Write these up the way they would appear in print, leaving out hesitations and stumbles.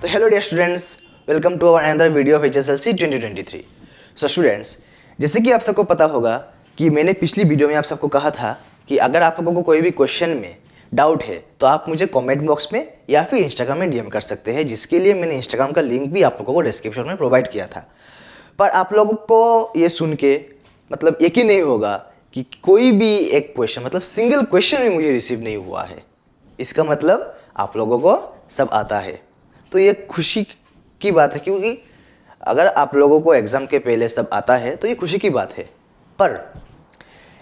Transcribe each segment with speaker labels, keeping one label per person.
Speaker 1: तो hello dear students, welcome to our another video of HSLC 2023। So students, जैसे कि आप सबको पता होगा कि मैंने पिछली वीडियो में आप सबको कहा था कि अगर आप लोगों को कोई भी क्वेश्चन में डाउट है तो आप मुझे कमेंट बॉक्स में या फिर इंस्टाग्राम में DM कर सकते हैं, जिसके लिए मैंने इंस्टाग्राम का लिंक भी आप लोगों को डिस्क्रिप्शन में प्रोवाइड किया था। पर आप लोगों को ये सुन के मतलब यकीन नहीं होगा कि कोई भी एक क्वेश्चन मतलब सिंगल क्वेश्चन भी मुझे रिसीव नहीं हुआ है। इसका मतलब आप लोगों को सब आता है, तो ये खुशी की बात है, क्योंकि अगर आप लोगों को एग्ज़ाम के पहले सब आता है तो ये खुशी की बात है। पर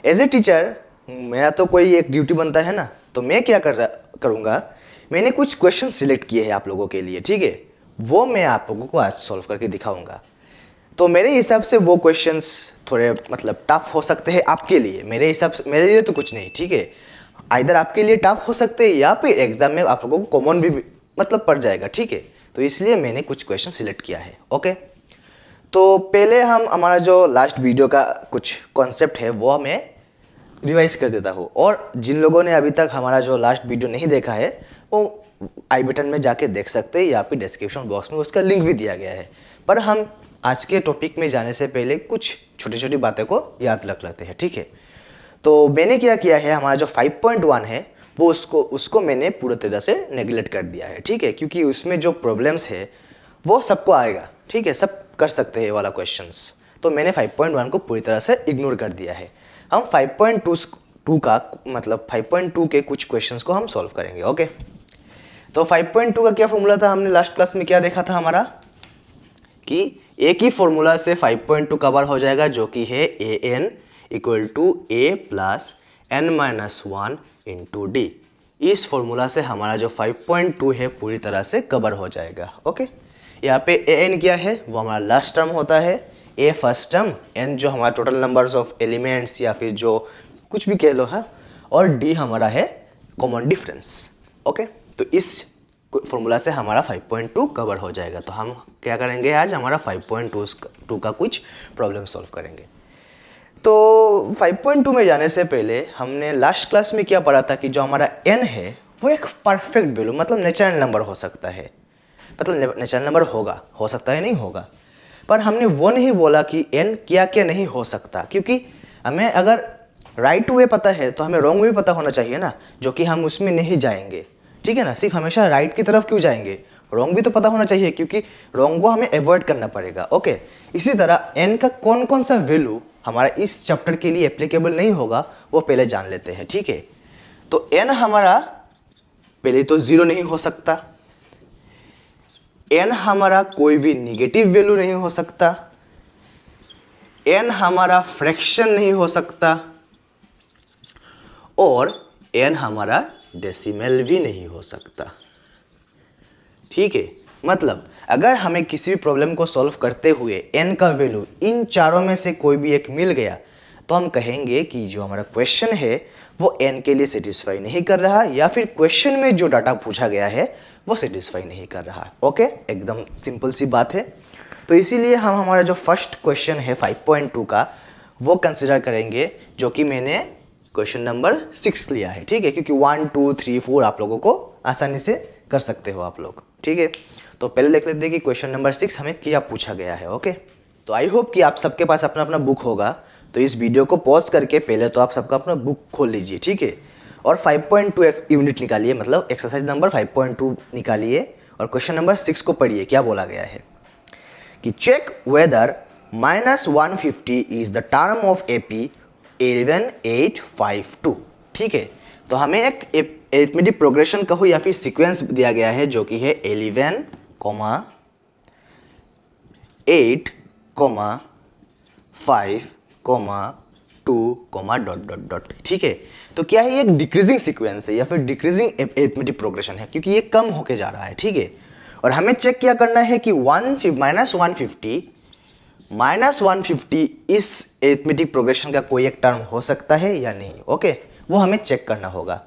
Speaker 1: एज ए टीचर मेरा तो कोई एक ड्यूटी बनता है ना, तो मैं क्या करूँगा, मैंने कुछ क्वेश्चन सिलेक्ट किए हैं आप लोगों के लिए, ठीक है। वो मैं आप लोगों को आज सॉल्व करके दिखाऊंगा। तो मेरे हिसाब से वो क्वेश्चंस थोड़े मतलब टफ हो सकते हैं आपके लिए, मेरे हिसाब से, मेरे लिए तो कुछ नहीं, ठीक है। आइदर आपके लिए टफ हो सकते हैं या फिर एग्जाम में आप लोगों को कॉमन भी मतलब पड़ जाएगा, ठीक है। तो इसलिए मैंने कुछ क्वेश्चन सिलेक्ट किया है, ओके। तो पहले हम हमारा जो लास्ट वीडियो का कुछ कॉन्सेप्ट है वो मैं रिवाइज कर देता हूँ, और जिन लोगों ने अभी तक हमारा जो लास्ट वीडियो नहीं देखा है वो आई बटन में जाके देख सकते हैं या फिर डिस्क्रिप्शन बॉक्स में उसका लिंक भी दिया गया है। पर हम आज के टॉपिक में जाने से पहले कुछ छोटी छोटी बातें को याद रख लेते हैं, ठीक है। तो मैंने क्या किया है, हमारा जो 5.1 है वो उसको मैंने पूरी तरह से नेगलेक्ट कर दिया है, ठीक है, क्योंकि उसमें जो प्रॉब्लम्स है वो सबको आएगा, ठीक है, सब कर सकते हैं वाला क्वेश्चंस। तो मैंने 5.1 को पूरी तरह से इग्नोर कर दिया है। हम 5.2 का मतलब 5.2 के कुछ क्वेश्चंस को हम सॉल्व करेंगे, ओके। तो 5.2 का क्या फॉर्मूला था, हमने लास्ट क्लास में क्या देखा था हमारा, कि एक ही फॉर्मूला से 5.2 कवर हो जाएगा, जो कि है an equal to a plus n-1 into D. इस फॉर्मूला से हमारा जो 5.2 है पूरी तरह से कवर हो जाएगा, ओके। यहाँ पे an क्या है, वो हमारा लास्ट टर्म होता है, a फर्स्ट टर्म, n जो हमारा टोटल नंबर्स ऑफ एलिमेंट्स या फिर जो कुछ भी कह लो है, और d हमारा है कॉमन डिफरेंस, ओके। तो इस फॉर्मूला से हमारा 5.2 कवर हो जाएगा। तो हम क्या करेंगे, आज हमारा 5.2 का कुछ प्रॉब्लम सॉल्व करेंगे। तो 5.2 में जाने से पहले हमने लास्ट क्लास में क्या पढ़ा था कि जो हमारा n है वो एक परफेक्ट वैल्यू मतलब नेचुरल नंबर हो सकता है, मतलब नेचुरल नंबर होगा, हो सकता है नहीं होगा, पर हमने वो नहीं बोला कि n क्या क्या नहीं हो सकता, क्योंकि हमें अगर राइट वे पता है तो हमें रॉन्ग वे पता होना चाहिए ना, जो कि हम उसमें नहीं जाएंगे, ठीक है ना। सिर्फ हमेशा राइट की तरफ क्यों जाएंगे, रॉन्ग भी तो पता होना चाहिए, क्योंकि रॉन्ग को हमें अवॉइड करना पड़ेगा, ओके। इसी तरह n का कौन कौन सा वैल्यू हमारा इस चैप्टर के लिए एप्लीकेबल नहीं होगा वो पहले जान लेते हैं, ठीक है। तो n हमारा पहले तो 0 नहीं हो सकता, n हमारा कोई भी निगेटिव वैल्यू नहीं हो सकता, n हमारा फ्रैक्शन नहीं हो सकता, और n हमारा डेसिमल भी नहीं हो सकता, ठीक है। मतलब अगर हमें किसी भी प्रॉब्लम को सॉल्व करते हुए n का वैल्यू इन चारों में से कोई भी एक मिल गया तो हम कहेंगे कि जो हमारा क्वेश्चन है वो n के लिए सेटिस्फाई नहीं कर रहा, या फिर क्वेश्चन में जो डाटा पूछा गया है वो सेटिस्फाई नहीं कर रहा, ओके। एकदम सिंपल सी बात है। तो इसीलिए हम हमारा जो फर्स्ट क्वेश्चन है 5.2 का वो कंसिडर करेंगे, जो कि मैंने क्वेश्चन नंबर 6 लिया है, ठीक है, क्योंकि 1 2 3 4 आप लोगों को आसानी से कर सकते हो आप लोग, ठीक है। तो पहले देख लेते हैं कि क्वेश्चन नंबर 6 हमें क्या पूछा गया है, ओके। तो आई होप कि आप सबके पास अपना अपना बुक होगा, तो इस वीडियो को पॉज करके पहले तो आप सबका अपना बुक खोल लीजिए, ठीक है, और 5.2 यूनिट निकालिए, मतलब एक्सरसाइज नंबर 5.2 निकालिए और क्वेश्चन नंबर 6 को पढ़िए। क्या बोला गया है कि check whether -150 is the term of AP 11852, ठीक है। तो हमें एक अरिथमेटिक प्रोग्रेशन कहो या फिर सीक्वेंस दिया गया है, जो कि है 11, 8, 5, 2, ... ठीक है। तो क्या है, ये एक डिक्रीजिंग सीक्वेंस है या फिर डिक्रीजिंग अरिथमेटिक प्रोग्रेशन है, क्योंकि ये कम होके जा रहा है, ठीक है। और हमें चेक क्या करना है कि -150 इस अरिथमेटिक प्रोग्रेशन का कोई एक टर्म हो सकता है या नहीं, ओके, वो हमें चेक करना होगा।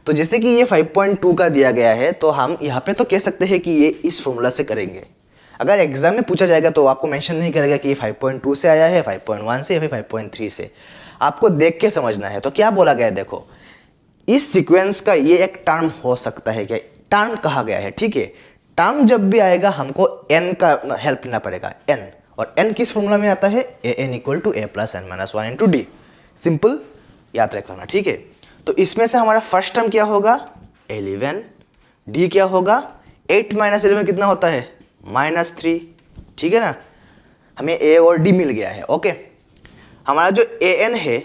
Speaker 1: तो जैसे कि ये 5.2 का दिया गया है, तो हम यहाँ पे तो कह सकते हैं कि ये इस फॉर्मूला से करेंगे। अगर एग्जाम में पूछा जाएगा तो आपको मेंशन नहीं करेगा कि ये 5.2 से आया है, 5.1 से या फिर 5.3 से, आपको देख के समझना है। तो क्या बोला गया है, देखो, इस सीक्वेंस का ये एक टर्म हो सकता है, क्या टर्म कहा गया है, ठीक है। टर्म जब भी आएगा हमको n का हेल्प लेना पड़ेगा, n, और n किस फॉर्मूला में आता है, an equal to a plus N minus one into D. Simple याद रख लेना, ठीक है। तो इसमें से हमारा फर्स्ट टर्म क्या होगा, 11, डी क्या होगा, 8 माइनस 11 कितना होता है, -3, ठीक है ना। हमें a और d मिल गया है, ओके। हमारा जो an है,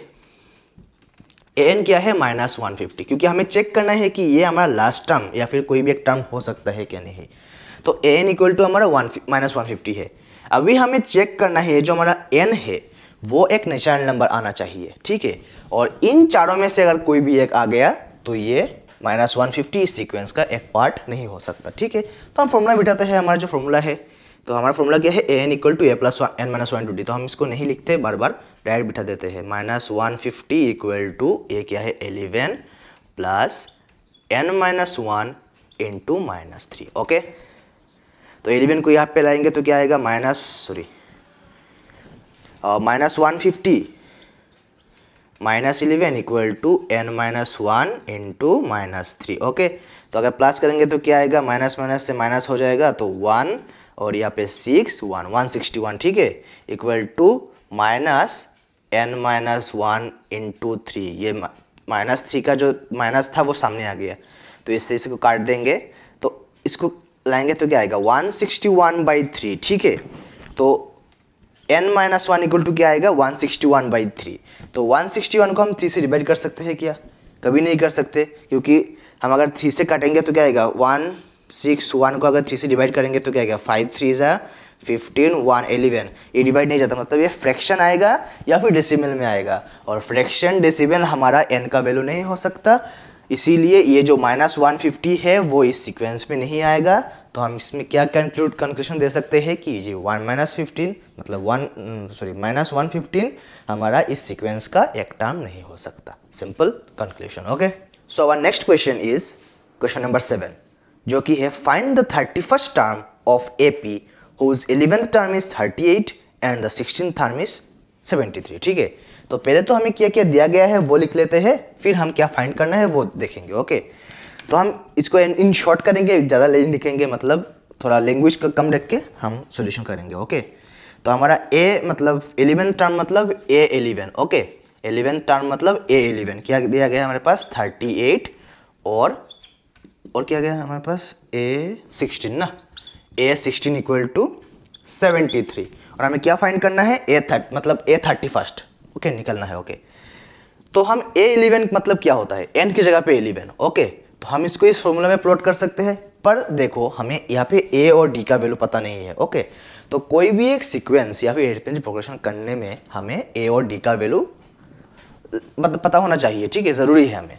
Speaker 1: an क्या है, -150, क्योंकि हमें चेक करना है कि ये हमारा लास्ट टर्म या फिर कोई भी एक टर्म हो सकता है क्या नहीं। तो an इक्वल टू हमारा -150 है। अभी हमें चेक करना है जो हमारा n है वो एक नेचुरल नंबर आना चाहिए, ठीक है। और इन चारों में से अगर कोई भी एक आ गया तो ये -150 इस सीक्वेंस का एक पार्ट नहीं हो सकता, ठीक है। तो हम फॉर्मूला बिठाते हैं, हमारा जो फॉर्मूला है, तो हमारा फॉर्मूला क्या है, an equal to a plus N minus one to D. तो हम इसको नहीं लिखते, बार बार डायरेक्ट बिठा देते हैं, -150 इक्वल टू a क्या है, 11 plus n minus one into -3, okay. तो 11 को यहाँ पे लाएंगे तो क्या आएगा, -150 minus 11 equal to n minus one into -3, okay. तो अगर प्लस करेंगे तो क्या आएगा, माइनस माइनस से माइनस हो जाएगा, तो 1 और यहाँ पे 161, ठीक है, equal to minus n minus one into 3। ये -3 का जो माइनस था वो सामने आ गया, तो इससे इसको काट देंगे, तो इसको लाएंगे तो क्या आएगा, 161/3, ठीक है। तो n minus one equal to क्या आएगा, 161/3। तो 161 को हम 3 से डिवाइड कर सकते हैं क्या, कभी नहीं कर सकते, क्योंकि हम अगर 3 से काटेंगे तो क्या आएगा, 161 को अगर 3 से डिवाइड करेंगे तो क्या आएगा, 5 3 ज़ा 15, 1 11, ये डिवाइड नहीं जाता, मतलब ये फ्रैक्शन आएगा या फिर डेसिमल में आएगा, और फ्रैक्शन डेसिमल हमारा n का वैल्यू नहीं हो सकता, इसीलिए ये जो -150 है वो इस सीक्वेंस में नहीं आएगा। तो हम इसमें क्या कंक्लूजन दे सकते हैं कि ये -15 मतलब -115 हमारा इस सीक्वेंस का एक टर्म नहीं हो सकता। Simple conclusion, okay. So our next question is question number 7, जो कि है find the 31st term of AP whose 11th term is 38 and the 16th term is 73, ठीक है। तो पहले तो हमें क्या क्या दिया गया है वो लिख लेते हैं, फिर हम क्या फाइंड करना है वो देखेंगे, ओके। तो हम इसको इन शॉर्ट करेंगे, ज़्यादा लिखेंगे, मतलब थोड़ा लैंग्वेज का कम रख के हम सॉल्यूशन करेंगे, ओके। तो हमारा a मतलब 11th टर्म मतलब a11, ओके। 11th टर्म मतलब a11 क्या दिया गया है हमारे पास, 38 और क्या गया हमारे पास, a16 ना, a16 इक्वल टू 73, और हमें क्या फाइंड करना है, मतलब a31st, ओके, निकलना है, ओके। तो हम a11 मतलब क्या होता है, n की जगह पे 11, ओके। तो हम इसको इस फॉर्मूला में प्लॉट कर सकते हैं, पर देखो हमें यहाँ पे a और d का वैल्यू पता नहीं है, ओके। तो कोई भी एक सीक्वेंस या फिर एरिथमेटिक प्रोग्रेशन करने में हमें a और d का वैल्यू मतलब पता होना चाहिए, ठीक है, ज़रूरी है हमें।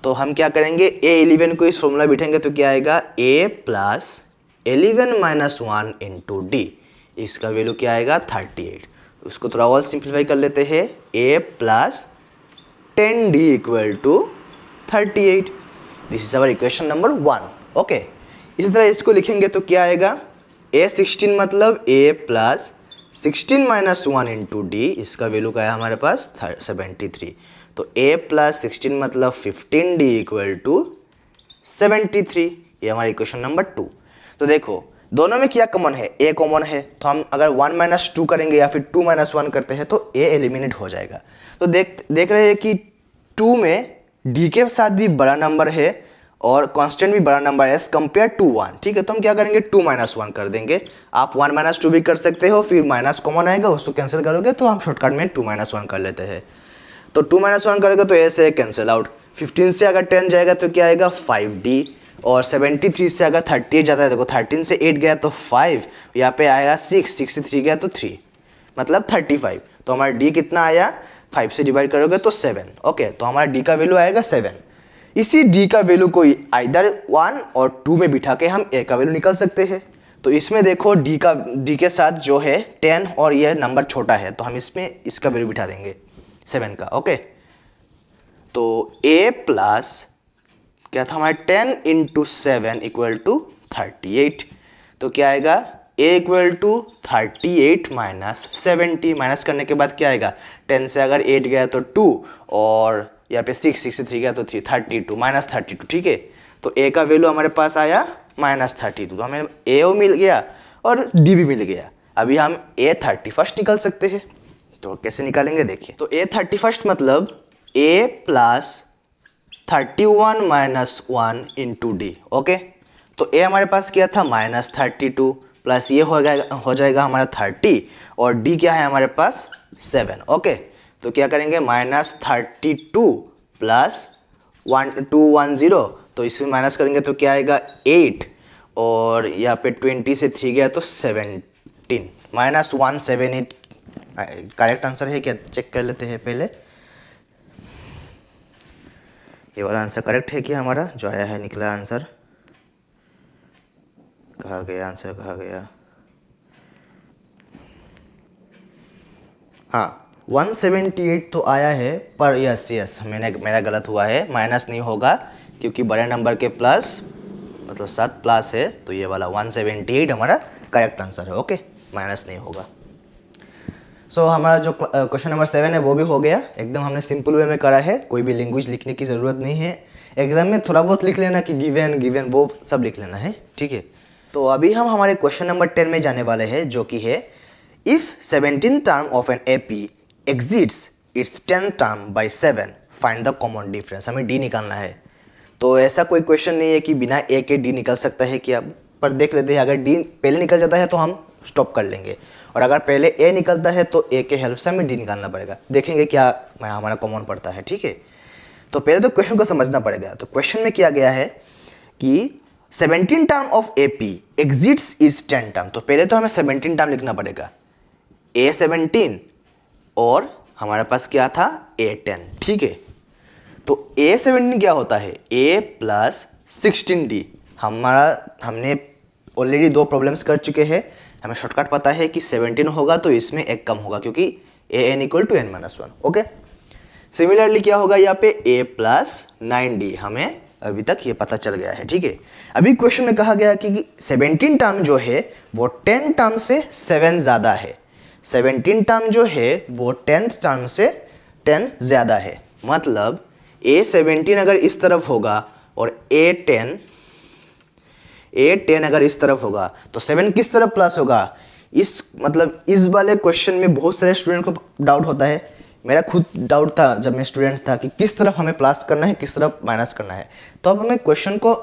Speaker 1: तो हम क्या करेंगे, a11 को इस फॉर्मूला बिठाएंगे तो क्या आएगा, a plus 11 minus 1 into D, इसका वैल्यू क्या आएगा, 38। उसको थोड़ा और सिंप्लीफाई कर लेते हैं, a plus 10d equal to 38। This is our equation number 1, okay. इसी तरह इसको लिखेंगे तो क्या आएगा, a16 मतलब a plus 16 minus 1 into D, इसका वैल्यू क्या है हमारे पास, 73। तो a प्लस 16 मतलब 15d इक्वल टू 73, ये हमारा इक्वेशन नंबर 2। तो देखो दोनों में क्या कॉमन है, a कॉमन है, तो हम अगर 1 माइनस 2 करेंगे या फिर 2 माइनस 1 करते हैं तो a एलिमिनेट हो जाएगा। तो देख रहे हैं कि 2 में d के साथ भी बड़ा नंबर है और कांस्टेंट भी बड़ा नंबर है एज कम्पेयर टू 1, ठीक है। तो हम क्या करेंगे, 2 माइनस 1 कर देंगे। आप 1 माइनस 2 भी कर सकते हो, फिर माइनस कॉमन आएगा, उसको कैंसिल करोगे तो हम शॉर्टकट में 2 माइनस 1 कर लेते हैं। तो 2 माइनस 1 करेगा तो a से कैंसिल आउट, 15 से अगर 10 जाएगा तो क्या आएगा, 5d, और 73 से अगर 38 जाता है, देखो 13 से 8 गया तो 5, यहाँ पे आएगा 6 से 3 गया तो 3, मतलब 35। तो हमारा d कितना आया, 5 से डिवाइड करोगे तो 7, ओके। तो हमारा d का वैल्यू आएगा 7। इसी d का वैल्यू को आइदर 1 और 2 में बिठा के हम a का वैल्यू निकाल सकते हैं। तो इसमें देखो d के साथ जो है 10 और यह नंबर छोटा है, तो हम इसमें इसका वैल्यू बिठा देंगे 7 का, ओके। तो a प्लस क्या था हमारा 10 इंटू 7 इक्वल टू 38। तो क्या आएगा, a equal to 38 minus 70, minus करने के बाद क्या आएगा, 10 से अगर 8 गया तो 2, और यहाँ पे 6 से 3 गया तो 3, 32 माइनस 32, ठीक है। तो a का वैल्यू हमारे पास आया -32, तो हमें ए मिल गया और डी भी मिल गया। अभी हम A31 निकाल सकते हैं, तो कैसे निकालेंगे देखिए। तो A31 मतलब A plus 31 minus 1 into D. Okay, तो A हमारे पास क्या था -32 प्लस ये हो जाएगा हमारा 30 और D क्या है हमारे पास 7। ओके, तो क्या करेंगे -32 प्लस 1210, तो इसमें माइनस करेंगे तो क्या आएगा 8 और यहाँ पे 20 से 3 गया तो 17 -178। करेक्ट आंसर है क्या, चेक कर लेते हैं पहले। ये वाला आंसर करेक्ट है क्या हमारा जो आया है, निकला आंसर। कहाँ गया आंसर, कहाँ गया, हाँ 178 तो आया है, पर यस मेरा गलत हुआ है, माइनस नहीं होगा क्योंकि बड़े नंबर के प्लस मतलब 7 प्लस है, तो ये वाला 178 हमारा करेक्ट आंसर है। ओके, माइनस नहीं होगा। सो हमारा जो क्वेश्चन नंबर 7 है वो भी हो गया, एकदम हमने सिंपल वे में करा है, कोई भी लैंग्वेज लिखने की ज़रूरत नहीं है। एग्जाम में थोड़ा बहुत लिख लेना कि गिवन वो सब लिख लेना है, ठीक है। तो अभी हम हमारे क्वेश्चन नंबर 10 में जाने वाले हैं, जो कि है if 17 term of an AP exceeds its 10th term by 7 find the common difference. हमें डी निकालना है। तो ऐसा कोई क्वेश्चन नहीं है कि बिना ए के डी निकल सकता है क्या, पर देख लेते हैं। अगर डी पहले निकल जाता है तो हम स्टॉप कर लेंगे, और अगर पहले ए निकलता है तो ए के हेल्प से हमें डी निकालना पड़ेगा। देखेंगे क्या हमारा कॉमन पड़ता है, ठीक है। तो पहले तो क्वेश्चन को समझना पड़ेगा। तो क्वेश्चन में किया गया है कि 17 term of AP exceeds its 10 term. तो पहले तो हमें 17 टर्म लिखना पड़ेगा, A17 और हमारे पास क्या था A10, ठीक है। तो A17 क्या होता है A प्लस 16D। हमने ऑलरेडी 2 प्रॉब्लम्स कर चुके हैं, हमें शॉर्टकट पता है कि 17 होगा तो इसमें एक कम होगा क्योंकि AN = n-1। ओके, सिमिलरली क्या होगा यहाँ पे A प्लस 9D, हमें अभी तक ये पता चल गया है, ठीक है। अभी क्वेश्चन में कहा गया कि 17 टर्म जो है वो 10 टर्म से 7 ज़्यादा है। 17 टर्म जो है वो 10th टर्म से 10 ज़्यादा है। मतलब A17 अगर इस तरफ होगा और A10 अगर इस तरफ होगा तो 7 किस तरफ प्लस होगा। इस वाले क्वेश्चन में बहुत सारे स्टूडेंट को डाउट होता है, मेरा खुद डाउट था जब मैं स्टूडेंट था कि किस तरफ हमें प्लस करना है, किस तरफ माइनस करना है। तो अब हमें क्वेश्चन को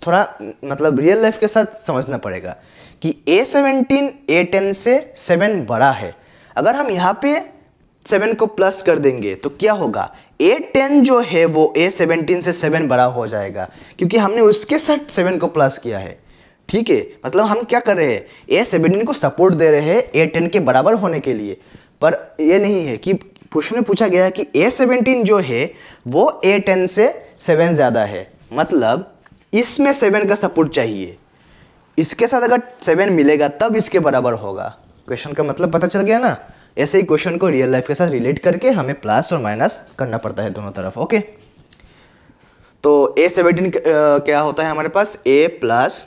Speaker 1: थोड़ा रियल लाइफ के साथ समझना पड़ेगा कि A17 A10 से 7 बड़ा है। अगर हम यहाँ पे 7 को प्लस कर देंगे तो क्या होगा, A10 जो है वो A17 से 7 बड़ा हो जाएगा क्योंकि हमने उसके साथ 7 को प्लस किया है, ठीक है। मतलब हम क्या कर रहे हैं, A17 को सपोर्ट दे रहे हैं A10 के बराबर होने के लिए। पर ये नहीं है कि क्वेश्चन में पूछा गया है कि A17 जो है वो A10 से 7 ज़्यादा है, मतलब इसमें 7 का सपोर्ट चाहिए, इसके साथ अगर 7 मिलेगा तब इसके बराबर होगा। क्वेश्चन का मतलब पता चल गया ना। ऐसे ही क्वेश्चन को रियल लाइफ के साथ रिलेट करके हमें प्लस और माइनस करना पड़ता है दोनों तरफ। ओके, तो A17 क्या होता है हमारे पास A plus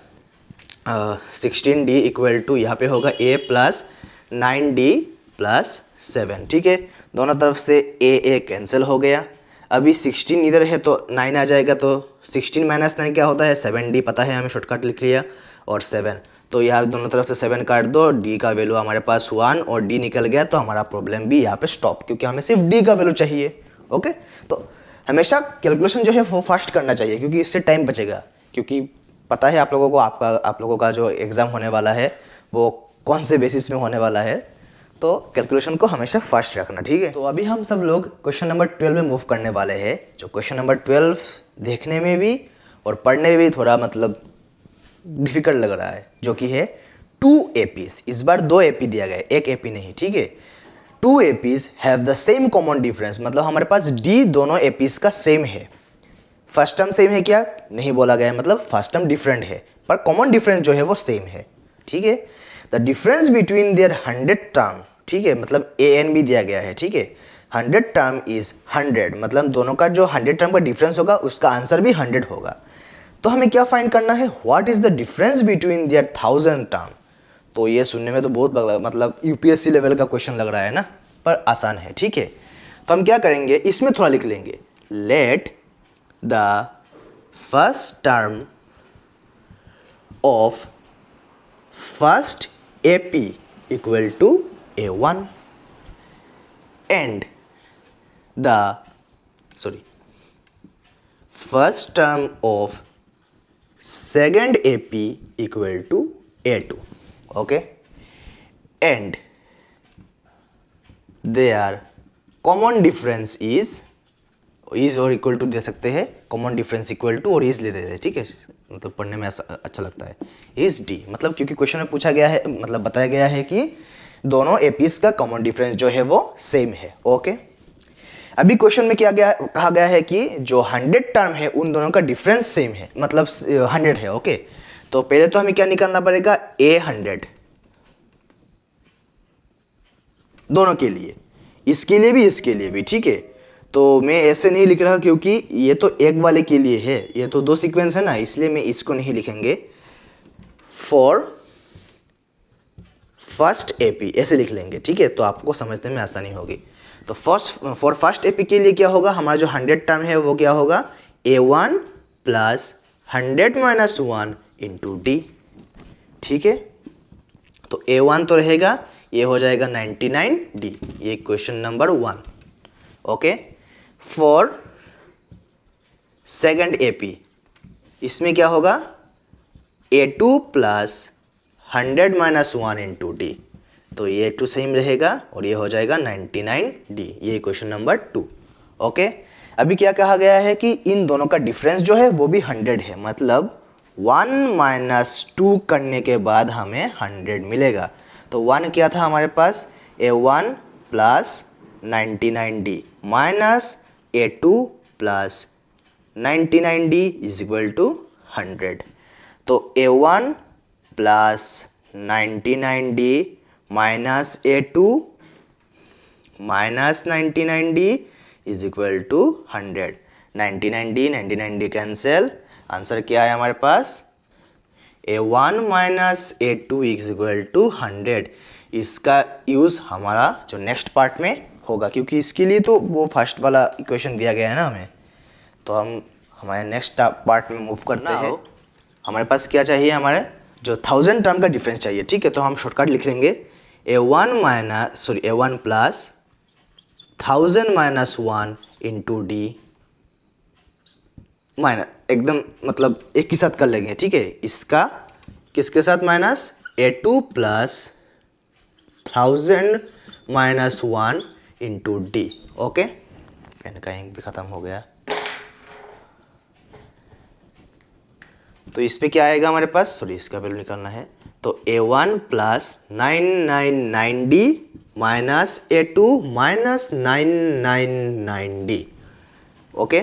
Speaker 1: 16D equal to यहाँ पे होगा A प्लस 9D प्लस 7, ठीक है। दोनों तरफ से A कैंसिल हो गया। अभी 16 इधर है तो 9 आ जाएगा, तो 16 माइनस 9 क्या होता है 7D, पता है हमें, शॉर्टकट लिख लिया, और 7। तो यार दोनों तरफ से 7 काट दो, D का वैल्यू हमारे पास 1 और D निकल गया, तो हमारा प्रॉब्लम भी यहाँ पे स्टॉप, क्योंकि हमें सिर्फ D का वैल्यू चाहिए। ओके, तो हमेशा कैलकुलेशन जो है वो फास्ट करना चाहिए क्योंकि इससे टाइम बचेगा। क्योंकि पता है आप लोगों का जो एग्ज़ाम होने वाला है वो कौन से बेसिस में होने वाला है, तो कैलकुलेशन को हमेशा फास्ट रखना, ठीक है। तो अभी हम सब लोग क्वेश्चन नंबर 12 में मूव करने वाले हैं, जो क्वेश्चन नंबर 12 देखने में भी और पढ़ने में भी थोड़ा डिफिकल्ट लग रहा है, जो कि है 2 APs। इस बार 2 AP दिया गया है, 1 AP नहीं, ठीक है। 2 APs have the same common difference, मतलब हमारे पास D दोनों APs का सेम है। फर्स्ट टर्म सेम है क्या, नहीं बोला गया है, मतलब फर्स्ट टर्म डिफरेंट है पर कॉमन डिफरेंस जो है वो सेम है, ठीक है। The difference between their 100 term, ठीक है, मतलब AN भी दिया गया है, ठीक है। 100 टर्म इज 100, मतलब दोनों का जो 100 टर्म का डिफरेंस होगा उसका आंसर भी 100 होगा। तो हमें क्या फाइंड करना है, what is the difference between their 1000 term. तो ये सुनने में तो बहुत UPSC लेवल का क्वेश्चन लग रहा है ना, पर आसान है, ठीक है। तो हम क्या करेंगे, इसमें थोड़ा लिख लेंगे, let the first term of first AP equal to A1 and first term of second AP equal to A2. Okay, and their common difference is और इक्वल टू दे सकते हैं, कॉमन डिफरेंस इक्वल टू और is ले देते हैं, ठीक है, मतलब पढ़ने में अच्छा लगता है. इज डी, मतलब क्योंकि क्वेश्चन में पूछा गया है, मतलब बताया गया है कि दोनों एपीज का कॉमन डिफरेंस जो है वो सेम है. ओके, अभी क्वेश्चन में कहा गया है कि जो 100 टर्म है उन दोनों का डिफरेंस सेम है, मतलब 100 है. ओके, तो पहले तो हमें क्या निकालना पड़ेगा, A100 दोनों के लिए, इसके लिए भी इसके लिए भी, ठीक है. तो मैं ऐसे नहीं लिख रहा क्योंकि ये तो एक वाले के लिए है, ये तो 2 सीक्वेंस है ना, इसलिए मैं इसको नहीं लिखेंगे. फॉर फर्स्ट AP ऐसे लिख लेंगे, ठीक है, तो आपको समझने में आसानी होगी. तो फॉर फर्स्ट AP के लिए क्या होगा, हमारा जो 100 टर्म है वो क्या होगा, A1 plus 100 minus 1 into D. ठीक है, तो A1 तो रहेगा, ये हो जाएगा 99D. ये question number 1. Okay, for second AP इसमें क्या होगा, A2 plus 100 minus 1 into D. तो ये 2 सेम रहेगा और ये हो जाएगा 99D. ये क्वेश्चन नंबर 2. ओके, अभी क्या कहा गया है कि इन दोनों का डिफरेंस जो है वो भी 100 है, मतलब 1 माइनस 2 करने के बाद हमें 100 मिलेगा. तो 1 क्या था हमारे पास, A1 plus 99D minus A2 plus 99D is equal to 100. तो A1 plus 99D minus A2 minus 99D is equal to 100. 99D cancel, answer क्या है हमारे पास, A1 minus A2 is equal to 100. इसका यूज़ हमारा जो नेक्स्ट पार्ट में होगा, क्योंकि इसके लिए तो वो फर्स्ट वाला इक्वेशन दिया गया है ना हमें, तो हम हमारे नेक्स्ट पार्ट में मूव करते हैं. हमारे पास क्या चाहिए, हमारे जो 1000 टर्म का डिफरेंस चाहिए, ठीक है. तो हम शॉर्टकट लिख लेंगे, A1 plus 1000 minus 1 into D minus, एकदम मतलब एक ही साथ कर लेंगे, ठीक है. इसका किसके साथ minus, A2 plus 1000 minus 1 into D. Okay, pen का इंक भी खत्म हो गया. तो इस पे क्या आएगा हमारे पास, इसका वैल्यू निकालना है. तो A1 plus 999D minus A2 minus 999D. Okay,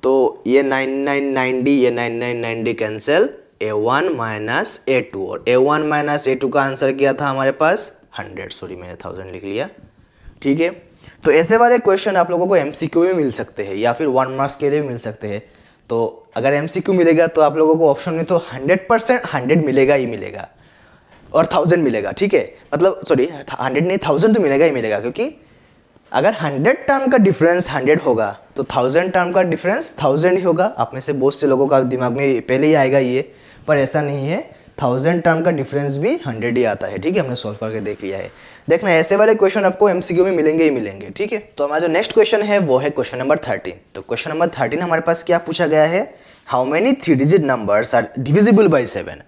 Speaker 1: तो ये 999D ये 999D cancel, A1 minus A2, और A1 माइनस A2 का आंसर क्या था हमारे पास 100. मैंने 1000 लिख लिया, ठीक है. तो ऐसे वाले क्वेश्चन आप लोगों को MCQ में मिल सकते हैं या फिर 1 मार्क्स के लिए भी मिल सकते हैं. तो अगर MCQ मिलेगा तो आप लोगों को ऑप्शन में तो 100% 100 मिलेगा ही मिलेगा और 1000 मिलेगा, ठीक है. मतलब 100 नहीं 1000 तो मिलेगा ही मिलेगा, क्योंकि अगर 100 टर्म का डिफरेंस 100 होगा तो 1000 टर्म का डिफरेंस 1000 ही होगा. आप में से बहुत से लोगों का दिमाग में पहले ही आएगा ये, पर ऐसा नहीं है. 1000 टर्म का डिफरेंस भी 100 ही आता है, ठीक है. हमने सॉल्व करके देख लिया है. देखना ऐसे वाले क्वेश्चन आपको MCQ में मिलेंगे ही मिलेंगे, ठीक है. तो हमारा जो नेक्स्ट क्वेश्चन है वो है क्वेश्चन नंबर 13. तो क्वेश्चन नंबर 13 हमारे पास क्या पूछा गया है, how many 3 digit numbers are divisible by 7.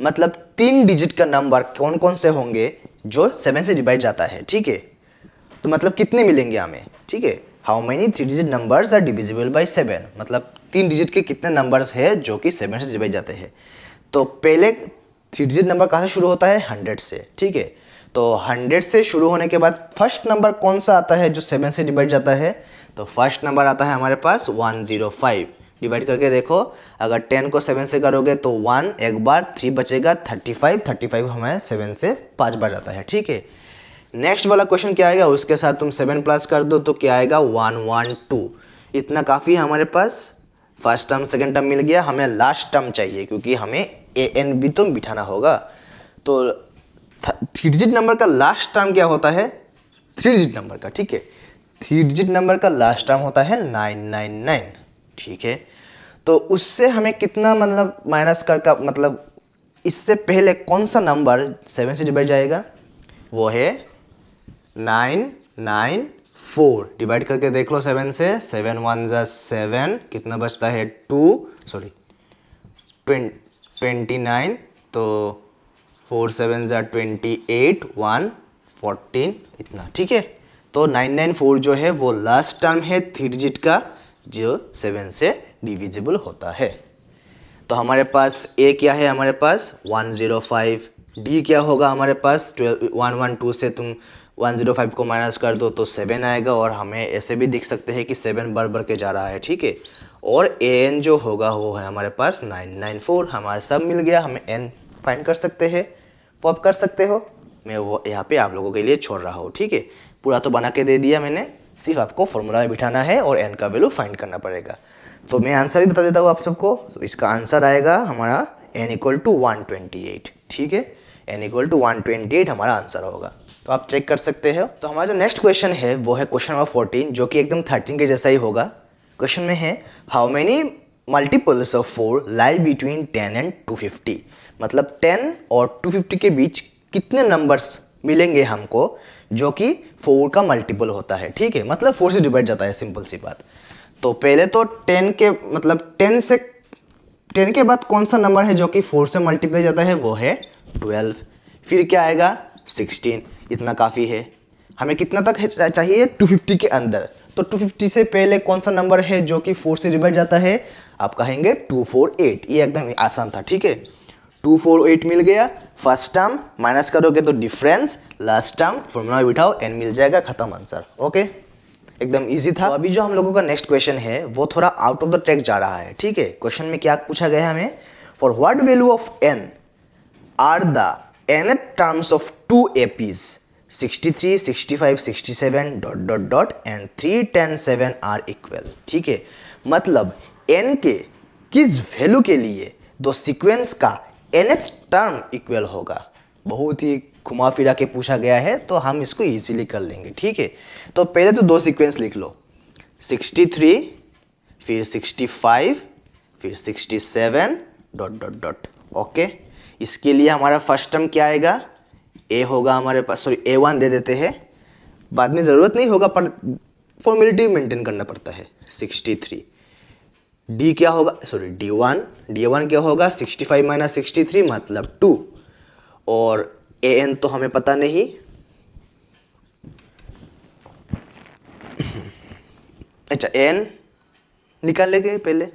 Speaker 1: मतलब 3 डिजिट का नंबर कौन कौन से होंगे जो 7 से डिवाइड जाता है, ठीक है. तो मतलब कितने मिलेंगे हमें, ठीक है. How many 3 digit numbers are divisible by 7, मतलब 3 डिजिट के कितने नंबर्स है जो कि 7 से डिवाइड जाते हैं. तो पहले 3 डिजिट नंबर कहाँ से शुरू होता है, 100 से, ठीक है. तो 100 से शुरू होने के बाद फर्स्ट नंबर कौन सा आता है जो 7 से डिवाइड जाता है, तो फर्स्ट नंबर आता है हमारे पास 105. डिवाइड करके देखो, अगर 10 को 7 से करोगे तो 1 एक बार, 3 बचेगा 35 हमारे 7 से 5 बार जाता है, ठीक है. नेक्स्ट वाला क्वेश्चन क्या आएगा, उसके साथ तुम 7 प्लस कर दो तो क्या आएगा 112. इतना काफ़ी हमारे पास फर्स्ट टर्म सेकेंड टर्म मिल गया. हमें लास्ट टर्म चाहिए क्योंकि हमें ANB तो बिठाना होगा. तो 3 डिजिट नंबर का लास्ट टर्म क्या होता है, 3 डिजिट नंबर का, ठीक है. 3 डिजिट नंबर का लास्ट टर्म होता है 999, ठीक है. तो उससे हमें कितना मतलब माइनस कर का मतलब इससे पहले कौन सा नंबर 7 से डिवाइड जाएगा, वो है 994। डिवाइड करके देख लो 7 से, 7 1 जा 7, कितना बचता है 29, तो 4 7 जा 28, 1 14, इतना, ठीक है। तो 994 जो है वो लास्ट टर्म है 3 डिजिट का जो 7 से डिविजिबल होता है। तो हमारे पास ए क्या है, हमारे पास 105, डी क्या होगा हमारे पास 112 से तुम 105 को माइनस कर दो तो 7 आएगा, और हमें ऐसे भी दिख सकते हैं कि 7 बढ़ बढ़ के जा रहा है, ठीक है। और ए एन जो होगा वो है हमारे पास 994। हमारा सब मिल गया, हमें एन फाइंड कर सकते हैं, पॉप कर सकते हो, मैं वो यहाँ पे आप लोगों के लिए छोड़ रहा हूँ, ठीक है। पूरा तो बना के दे दिया मैंने, सिर्फ आपको फॉर्मूला में बिठाना है और एन का वैल्यू फाइंड करना पड़ेगा। तो मैं आंसर भी बता देता हूँ आप सबको। तो इसका आंसर आएगा हमारा n इक्वल टू 128, ठीक है। n इक्वल टू 128 हमारा आंसर होगा, तो आप चेक कर सकते हो। तो हमारा जो नेक्स्ट क्वेश्चन है वो है क्वेश्चन नंबर 14, जो कि एकदम 13 के जैसा ही होगा। क्वेश्चन में है how many multiples of 4 lie between 10 and 250, मतलब 10 और 250 के बीच कितने नंबर्स मिलेंगे हमको जो कि 4 का मल्टीपल होता है, ठीक है। मतलब 4 से डिवाइड जाता है, सिंपल सी बात। तो पहले तो 10 के मतलब 10 के बाद कौन सा नंबर है जो कि 4 से मल्टीप्लाई जाता है, वो है 12। फिर क्या आएगा 16, इतना काफ़ी है। हमें कितना तक चाहिए 250 के अंदर, तो 250 से पहले कौन सा नंबर है जो कि 4 से डिवाइड जाता है, आप कहेंगे 248। ये एकदम आसान था, ठीक है। 248 मिल गया, फर्स्ट टर्म माइनस करोगे तो डिफरेंस, लास्ट टर्म फॉर्मूला में बिठाओ, एन मिल जाएगा, खत्म आंसर, ओके। एकदम इजी था। तो अभी जो हम लोगों का नेक्स्ट क्वेश्चन है वो थोड़ा आउट ऑफ द ट्रैक जा रहा है, ठीक है। क्वेश्चन में क्या पूछा गया है हमें, for what value of N are the nth terms of 2 APs 63, 65, 67 dot dot dot and 3, 10, 7 are equal, ठीक है। मतलब n के किस वैल्यू के लिए दो सीक्वेंस का nth टर्म इक्वल होगा। बहुत ही घुमा फिरा के पूछा गया है, तो हम इसको इजीली कर लेंगे, ठीक है। तो पहले तो दो सीक्वेंस लिख लो, 63 फिर 65 फिर 67 डॉट डॉट डॉट, ओके। इसके लिए हमारा फर्स्ट टर्म क्या आएगा, ए होगा हमारे पास, सॉरी A1 दे देते हैं, बाद में ज़रूरत नहीं होगा पर फॉर्मेलिटी मेंटेन करना पड़ता है। 63, डी क्या होगा, सॉरी D1 क्या होगा, 65 माइनस 63 मतलब 2, और an तो हमें पता नहीं, अच्छा an निकाल लेंगे पहले,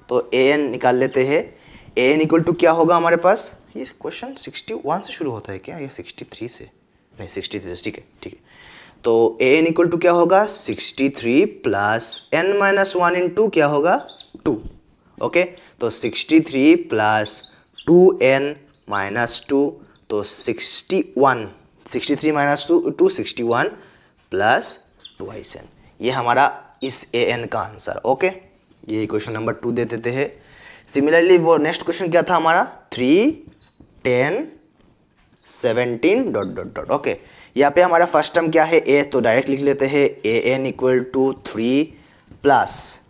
Speaker 1: तो an निकाल लेते हैं। an इक्वल टू क्या होगा हमारे पास, ये क्वेश्चन 61 से शुरू होता है क्या, ये 63 से नहीं, 63, ठीक है ठीक है। तो an इक्वल टू क्या होगा 63 प्लस n माइनस 1 इंटू क्या होगा 2, ओके। तो 63 प्लस 2n माइनस 2, तो 61, 63 माइनस 2 61 प्लस 2n, ये हमारा इस an का आंसर, ओके। ये क्वेश्चन नंबर 2 दे देते हैं। सिमिलरली वो नेक्स्ट क्वेश्चन क्या था हमारा, 3, 10, 17 डॉट डॉट डॉट, ओके। यहाँ पे हमारा फर्स्ट टर्म क्या है, a, तो डायरेक्ट लिख लेते हैं an equal to 3 plus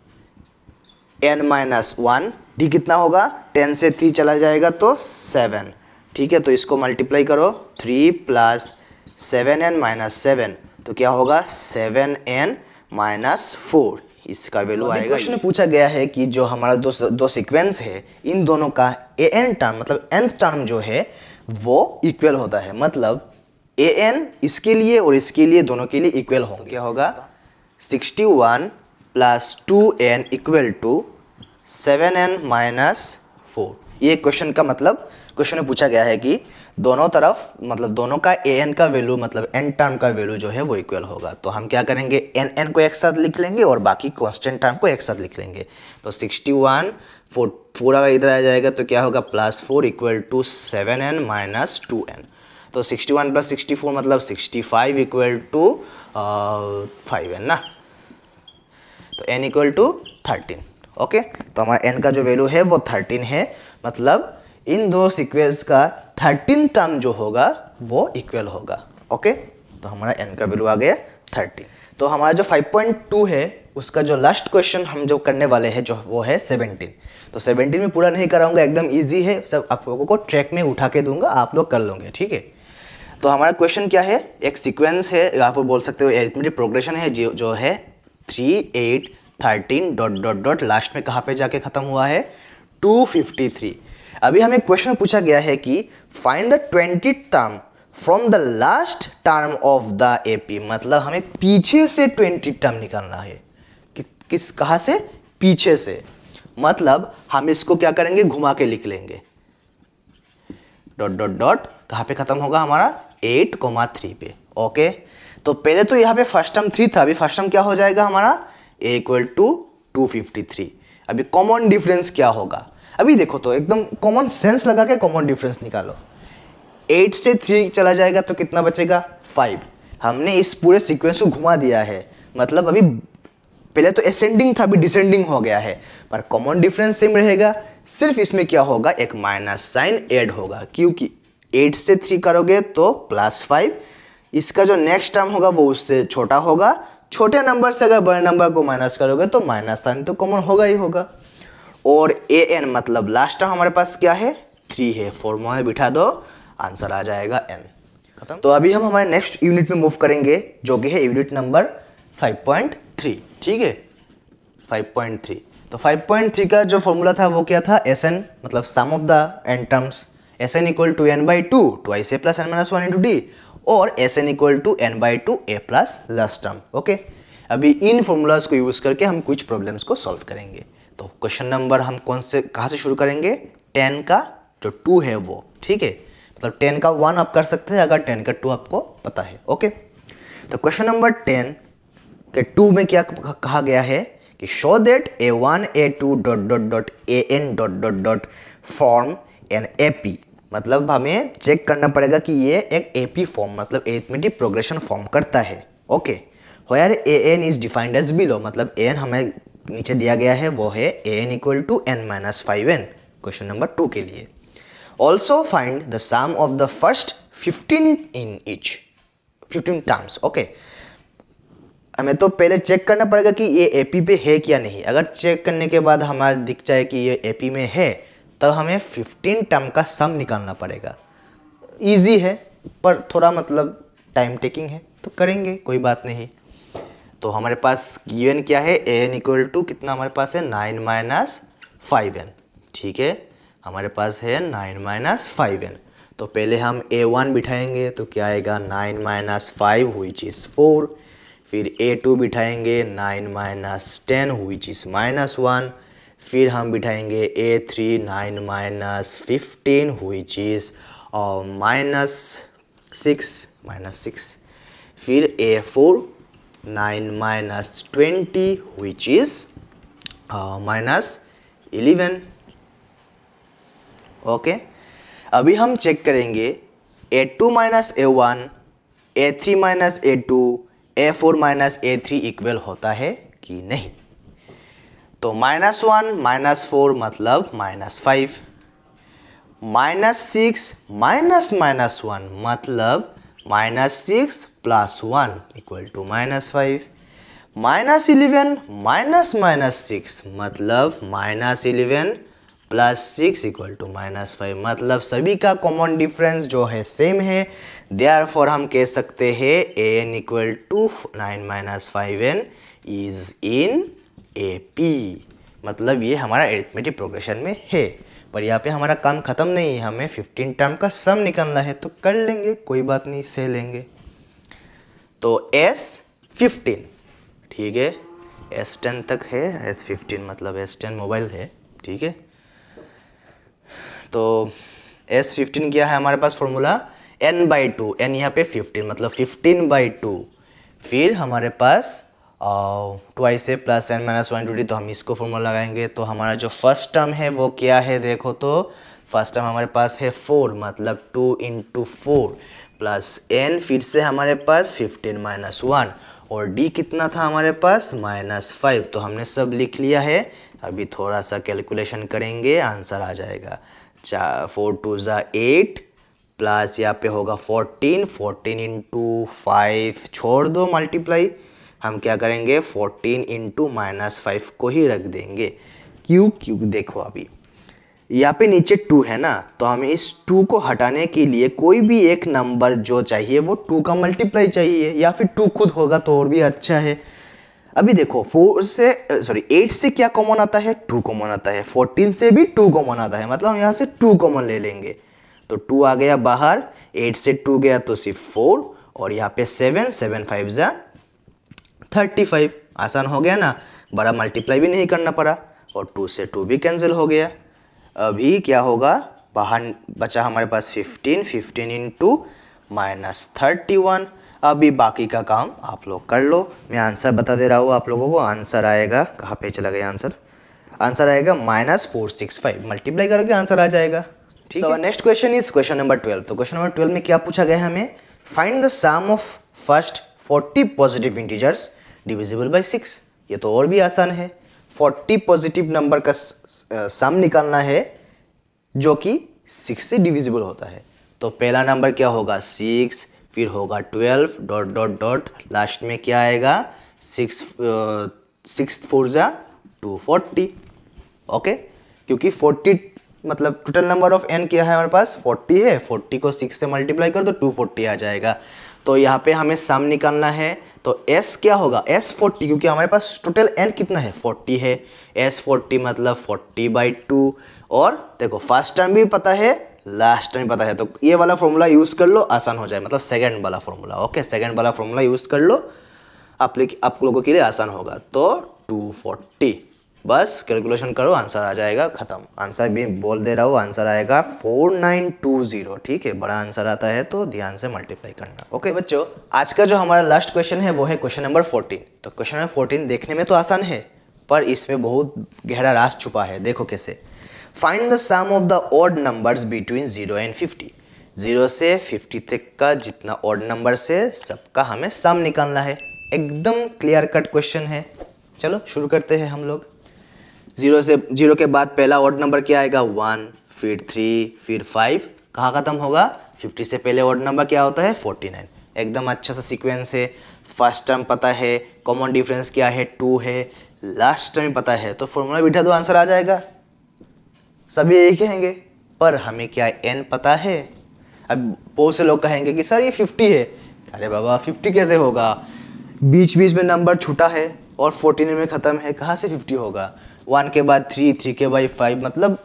Speaker 1: n minus 1, D कितना होगा, 10 से 3 चला जाएगा तो 7, ठीक है। तो इसको मल्टीप्लाई करो, 3 प्लस 7n माइनस 7, तो क्या होगा 7n माइनस 4, इसका वैल्यू आएगा। क्वेश्चन में पूछा गया है कि जो हमारा दो सीक्वेंस है, इन दोनों का an टर्म मतलब nth टर्म जो है वो इक्वल होता है, मतलब an इसके लिए और इसके लिए दोनों के लिए इक्वल होंगे। क्या होगा 61 plus 2n equal to 7n minus 4। ये क्वेश्चन का मतलब, क्वेश्चन में पूछा गया है कि दोनों तरफ मतलब दोनों का an का वैल्यू मतलब n टर्म का वैल्यू जो है वो इक्वल होगा। तो हम क्या करेंगे, n को एक साथ लिख लेंगे और बाकी कांस्टेंट टर्म को एक साथ लिख लेंगे। तो 61 पूरा इधर आ जाएगा तो क्या होगा plus 4 equal to 7n minus 2n। तो 61 प्लस 64 मतलब 65 इक्वल टू 5n ना, तो n इक्वल टू 13, ओके। तो हमारा n का जो वैल्यू है वो 13 है, मतलब इन दो सीक्वेंस का 13 टर्म जो होगा वो इक्वल होगा, ओके। तो हमारा n का वैल्यू आ गया 13। तो हमारा जो 5.2 है उसका जो लास्ट क्वेश्चन हम जो करने वाले हैं जो वो है 17। तो 17 में पूरा नहीं कराऊंगा, एकदम इजी है, सब आप लोगों को ट्रैक में उठा के दूंगा, आप लोग कर लोगे, ठीक है। तो हमारा क्वेश्चन क्या है, एक सीक्वेंस है, आप बोल सकते हो अरिथमेटिक प्रोग्रेशन है जो है 3 8 13 डॉट डॉट डॉट, लास्ट में कहाँ पे जाके खत्म हुआ है 253। अभी हमें क्वेश्चन पूछा गया है कि find the 20th term from the last term of the AP, मतलब हमें पीछे से 20 टर्म निकालना है। किस कहाँ से, पीछे से, मतलब हम इसको क्या करेंगे, घुमा के लिख लेंगे, डॉट डॉट डॉट कहाँ पे खत्म होगा हमारा 8,3 पे, ओके। तो पहले तो यहाँ पे फर्स्ट टर्म 3 था, अभी फर्स्ट टर्म क्या हो जाएगा हमारा a इक्वल टू 253। अभी कॉमन डिफरेंस क्या होगा, अभी देखो तो एकदम कॉमन सेंस लगा के कॉमन डिफरेंस निकालो। 8 से 3 चला जाएगा तो कितना बचेगा 5। हमने इस पूरे सीक्वेंस को घुमा दिया है, मतलब अभी पहले तो असेंडिंग था, अभी डिसेंडिंग हो गया है, पर कॉमन डिफरेंस सेम रहेगा, सिर्फ इसमें क्या होगा, एक माइनस साइन ऐड होगा, क्योंकि 8 से 3 करोगे तो +5, इसका जो नेक्स्ट टर्म होगा वो उससे छोटा होगा, छोटे नंबर से अगर बड़े नंबर को माइनस करोगे तो माइनस साइन तो कॉमन होगा ही होगा। और an मतलब लास्ट टर्म हमारे पास क्या है 3 है, फॉर्मूला में बिठा दो, आंसर आ जाएगा n, खत्म। तो अभी हम हमारे नेक्स्ट यूनिट में मूव करेंगे जो कि है यूनिट नंबर 5.3, ठीक है 5.3। तो 5.3 का जो फॉर्मूला था वो क्या था, Sn मतलब sum of the n terms, Sn equal to n/2 twice a plus n-1 into d, और Sn equal to n/2 a plus last term, okay. अभी इन फॉर्मूलाज को यूज करके हम कुछ प्रॉब्लम्स को सॉल्व करेंगे। तो क्वेश्चन नंबर हम कहाँ से शुरू करेंगे, 10 का जो 2 है वो, ठीक है, मतलब 10 का 1 आप कर सकते हैं अगर 10 का 2 आपको पता है, ओके। तो क्वेश्चन नंबर 10 के 2 में क्या कहा गया है कि show that a1 a2 dot dot dot an dot dot dot form an AP, मतलब हमें चेक करना पड़ेगा कि ये एक एपी फॉर्म मतलब अरिथमेटिक प्रोग्रेशन फॉर्म करता है, okay. Where an is defined as below, मतलब an हमें नीचे दिया गया है वो है an equal to n-5n, question number 2 के लिए। Also find the sum of the first 15 in each 15 terms, okay. हमें तो पहले चेक करना पड़ेगा कि ये एपी पे है क्या नहीं, अगर चेक करने के बाद हमारा दिख जाए कि ये एपी में है तब हमें 15 टर्म का सम निकालना पड़ेगा। इजी है पर थोड़ा मतलब टाइम टेकिंग है, तो करेंगे, कोई बात नहीं। तो हमारे पास गिवन क्या है, an इक्वल टू कितना हमारे पास है 9 - 5n, ठीक है, हमारे पास है 9 - 5n। तो पहले हम a1 बिठाएंगे तो क्या आएगा 9 - 5 व्हिच इज 4, फिर a2 बिठाएंगे 9 - 10 व्हिच इज -1, फिर हम बिठाएंगे a3 9 - 15 व्हिच इज -6, फिर a4 9 - 20 which is -11, ओके। अभी हम चेक करेंगे a2 - a1 a3 - a2 a4 - a3 equal होता है कि नहीं। तो -1 - 4 मतलब -5, -6 -1 मतलब -6 + 1 इक्वल टू -5, -11 - -6 मतलब -11 + 6 इक्वल टू -5, मतलब सभी का कॉमन डिफरेंस जो है सेम है, देयरफॉर हम कह सकते हैं an equal to 9 - 5n is in AP, मतलब ये हमारा अरिथमेटिक प्रोग्रेशन में है। पर यहाँ पे हमारा काम खत्म नहीं है, हमें 15 टर्म का सम निकालना है, तो कर लेंगे, कोई बात नहीं, से लेंगे। तो S15, ठीक है, S10 तक है, S15 मतलब S10 मोबाइल है, ठीक है। तो S15 क्या है हमारे पास फॉर्मूला n/2, n यहाँ पे 15 मतलब 15/2, फिर हमारे पास twice a plus n-1 into d, तो हम इसको फॉर्मूला लगाएंगे। तो हमारा जो फर्स्ट टर्म है वो क्या है, देखो तो फर्स्ट टर्म हमारे पास है 4 मतलब 2 × 4 प्लस n, फिर से हमारे पास 15 - 1, और d कितना था हमारे पास -5, तो हमने सब लिख लिया है। अभी थोड़ा सा कैलकुलेशन करेंगे, आंसर आ जाएगा 4 × 2 = 8 प्लस यहाँ पे होगा 14 × 5 छोड़ दो मल्टीप्लाई, हम क्या करेंगे 14 इंटू -5 को ही रख देंगे। क्यों? देखो अभी यहाँ पे नीचे 2 है ना, तो हमें इस 2 को हटाने के लिए कोई भी एक नंबर जो चाहिए वो 2 का मल्टीप्लाई चाहिए, या फिर 2 खुद होगा तो और भी अच्छा है। अभी देखो 8 से क्या कॉमन आता है? 2 कॉमन आता है। 14 से भी 2 कॉमन आता है, मतलब हम यहाँ से 2 कॉमन ले लेंगे तो 2 आ गया बाहर, 8 से 2 गया तो सिर्फ 4, और यहाँ पे 7 5 जा 35। आसान हो गया ना, बड़ा मल्टीप्लाई भी नहीं करना पड़ा, और 2 से 2 भी कैंसिल हो गया। अभी क्या होगा, बाहर बचा हमारे पास 15 इंटू -31। अभी बाकी का काम आप लोग कर लो, मैं आंसर बता दे रहा हूँ आप लोगों को। आंसर आएगा, कहाँ पे चला गया आंसर? आंसर आएगा -465, मल्टीप्लाई करोगे आंसर आ जाएगा। ठीक है। Next question is question number 12। तो क्वेश्चन नंबर 12 में क्या पूछा गया है हमें? Find the sum of first 40 positive integers divisible by 6। ये तो और भी आसान है, 40 पॉजिटिव नंबर का सम निकालना है जो कि 6 से डिविजिबल होता है। तो पहला नंबर क्या होगा? 6, फिर होगा 12 डॉट डॉट डॉट, लास्ट में क्या आएगा? 6 4 जा 240। ओके, क्योंकि 40 मतलब टोटल नंबर ऑफ n क्या है हमारे पास? 40 है। 40 को 6 से मल्टीप्लाई कर दो 240 आ जाएगा। तो यहाँ पे हमें सम निकालना है, तो s क्या होगा? s 40, क्योंकि हमारे पास टोटल n कितना है? 40 है। s 40 मतलब 40/2। और देखो फर्स्ट टर्म भी पता है, लास्ट टर्म भी पता है, तो ये वाला फॉर्मूला यूज़ कर लो, आसान हो जाए, मतलब सेकंड वाला फॉर्मूला। ओके, सेकंड वाला फॉर्मूला यूज़ कर लो, आप लोगों के लिए आसान होगा। तो 240, बस कैलकुलेशन करो, आंसर आ जाएगा, खत्म। आंसर भी बोल दे रहा हूँ, आंसर आएगा 4920। ठीक है, बड़ा आंसर आता है तो ध्यान से मल्टीप्लाई करना। ओके बच्चों, आज का जो हमारा लास्ट क्वेश्चन है वो है क्वेश्चन नंबर 14। तो क्वेश्चन नंबर 14 देखने में तो आसान है, पर इसमें बहुत गहरा राज छुपा है। देखो कैसे। Find the sum of the odd numbers between 0 and 50। 0 से 50 तक का जितना ऑड नंबर्स है सबका हमें सम निकालना है। एकदम क्लियर कट क्वेश्चन है। चलो शुरू करते हैं हम लोग। 0 के बाद पहला ऑड नंबर क्या आएगा? 1, फिर 3, फिर 5। कहाँ खत्म होगा? 50 से पहले ऑड नंबर क्या होता है? 49। एकदम अच्छा सा सीक्वेंस है। फर्स्ट टर्म पता है, कॉमन डिफरेंस क्या है? 2 है। लास्ट टर्म पता है, तो फॉर्मूला बिठा दो, आंसर आ जाएगा। सभी यही कहेंगे, पर हमें क्या n पता है? अब बहुत से लोग कहेंगे कि सर ये 50 है। अरे बाबा 50 कैसे होगा? बीच बीच में नंबर छूटा है और 49 में ख़त्म है, कहाँ से 50 होगा? 1 के बाद 3, 3 के बाद 5,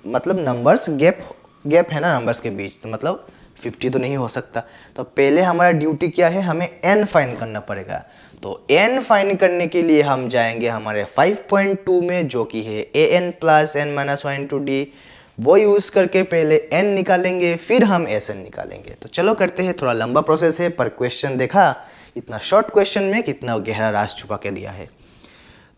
Speaker 1: मतलब नंबर्स गैप है ना नंबर्स के बीच, तो मतलब 50 तो नहीं हो सकता। तो पहले हमारा ड्यूटी क्या है? हमें n फाइंड करना पड़ेगा। तो n फाइंड करने के लिए हम जाएंगे हमारे 5.2 में, जो कि है an plus n minus 1 into D. वो यूज़ करके पहले n निकालेंगे, फिर हम sn निकालेंगे। तो चलो करते हैं, थोड़ा लंबा प्रोसेस है, पर क्वेश्चन देखा इतना शॉर्ट क्वेश्चन में कितना गहरा राज छुपा के दिया है।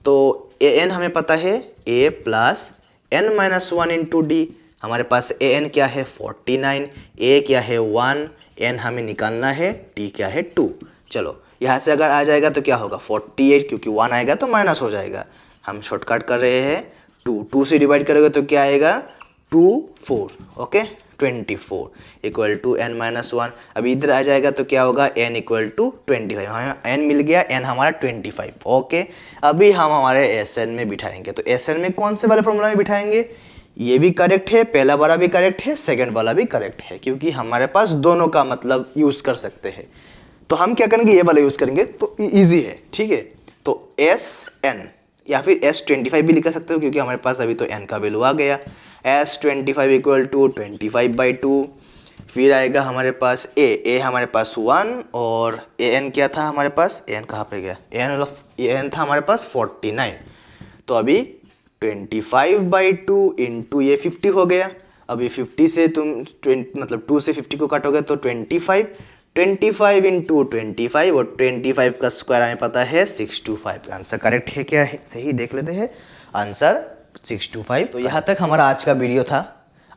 Speaker 1: तो an हमें पता है a plus n minus 1 into D. हमारे पास an क्या है? 49, a क्या है? 1, n हमें निकालना है, d क्या है? 2। चलो यहाँ से अगर आ जाएगा तो क्या होगा? 48, क्योंकि 1 आएगा तो माइनस हो जाएगा। हम शॉर्टकट कर रहे हैं, 2 से डिवाइड करोगे तो क्या आएगा? 2 4। Okay, 24 equal to n minus 1। अभी इधर आ जाएगा तो क्या होगा? n equal to 25। हमें n मिल गया, n हमारा 25। ओके, अभी हम हमारे sn में बिठाएंगे। तो sn में कौन से वाले फॉर्मूला में बिठाएंगे? ये भी करेक्ट है, पहला वाला भी करेक्ट है, सेकंड वाला भी करेक्ट है, क्योंकि हमारे पास दोनों का मतलब यूज़ कर सकते हैं। तो हम क्या करेंगे? ये वाला यूज़ करेंगे, तो इजी है। ठीक है, तो sn या फिर s25 भी लिख सकते हो, क्योंकि हमारे पास अभी तो n का वैल्यू आ गया। s25 equal to 25/2। फिर आएगा हमारे पास a हमारे पास 1, और an क्या था हमारे पास? an कहाँ पे गया? an था हमारे पास 49। तो अभी 25/2 इंटू ये 50 हो गया। अभी 50 से तुम 2 से 50 को काटोगे तो 25 इंटू 25, और 25 का स्क्वायर हमें पता है 625। आंसर करेक्ट है क्या है? सही देख लेते हैं, आंसर 625। तो यहाँ तक हमारा आज का वीडियो था।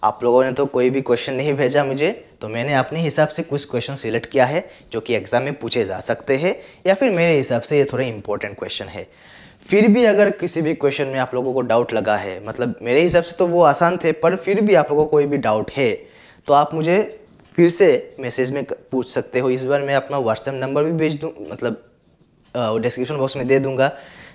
Speaker 1: आप लोगों ने तो कोई भी क्वेश्चन नहीं भेजा मुझे, तो मैंने अपने हिसाब से कुछ क्वेश्चन सिलेक्ट किया है जो कि एग्जाम में पूछे जा सकते हैं, या फिर मेरे हिसाब से ये थोड़े इंपॉर्टेंट क्वेश्चन है। फिर भी अगर किसी भी क्वेश्चन में आप लोगों को डाउट लगा है, मतलब मेरे हिसाब से तो वो आसान थे, पर फिर भी आप लोगों को कोई भी डाउट है तो आप मुझे फिर से मैसेज में पूछ सकते हो। इस बार मैं अपना व्हाट्सएप नंबर भी भेज दूँ, मतलब डिस्क्रिप्शन बॉक्स में दे दूंगा,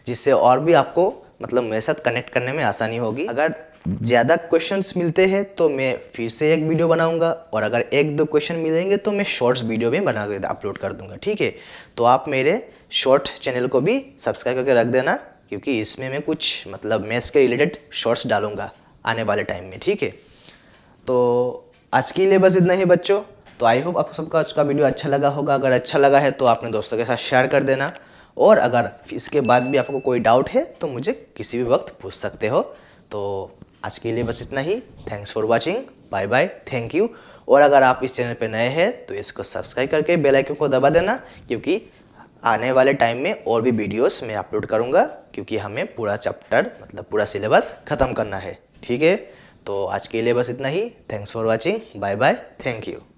Speaker 1: जिससे और भी आपको मतलब मेरे साथ कनेक्ट करने में आसानी होगी। अगर ज़्यादा क्वेश्चंस मिलते हैं तो मैं फिर से एक वीडियो बनाऊंगा, और अगर एक दो क्वेश्चन मिलेंगे तो मैं शॉर्ट्स वीडियो भी बना के अपलोड कर दूंगा, ठीक है। तो आप मेरे शॉर्ट चैनल को भी सब्सक्राइब करके रख देना, क्योंकि इसमें मैं कुछ मतलब मैथ्स के रिलेटेड शॉर्ट्स डालूंगा आने वाले टाइम में, ठीक है। तो आज के लिए बस इतना ही बच्चों। तो आई होप आप सबको आज का वीडियो अच्छा लगा होगा। अगर अच्छा लगा है तो अपने दोस्तों के साथ शेयर कर देना, और अगर इसके बाद भी आपको कोई डाउट है तो मुझे किसी भी वक्त पूछ सकते हो। तो आज के लिए बस इतना ही। Thanks for watching, bye bye, thank you. और अगर आप इस चैनल पर नए हैं तो इसको सब्सक्राइब करके बेल आइकन को दबा देना, क्योंकि आने वाले टाइम में और भी वीडियोस मैं अपलोड करूँगा, क्योंकि हमें पूरा चैप्टर मतलब पूरा सिलेबस ख़त्म करना है, ठीक है। तो आज के लिए बस इतना ही। Thanks for watching, bye bye, thank you.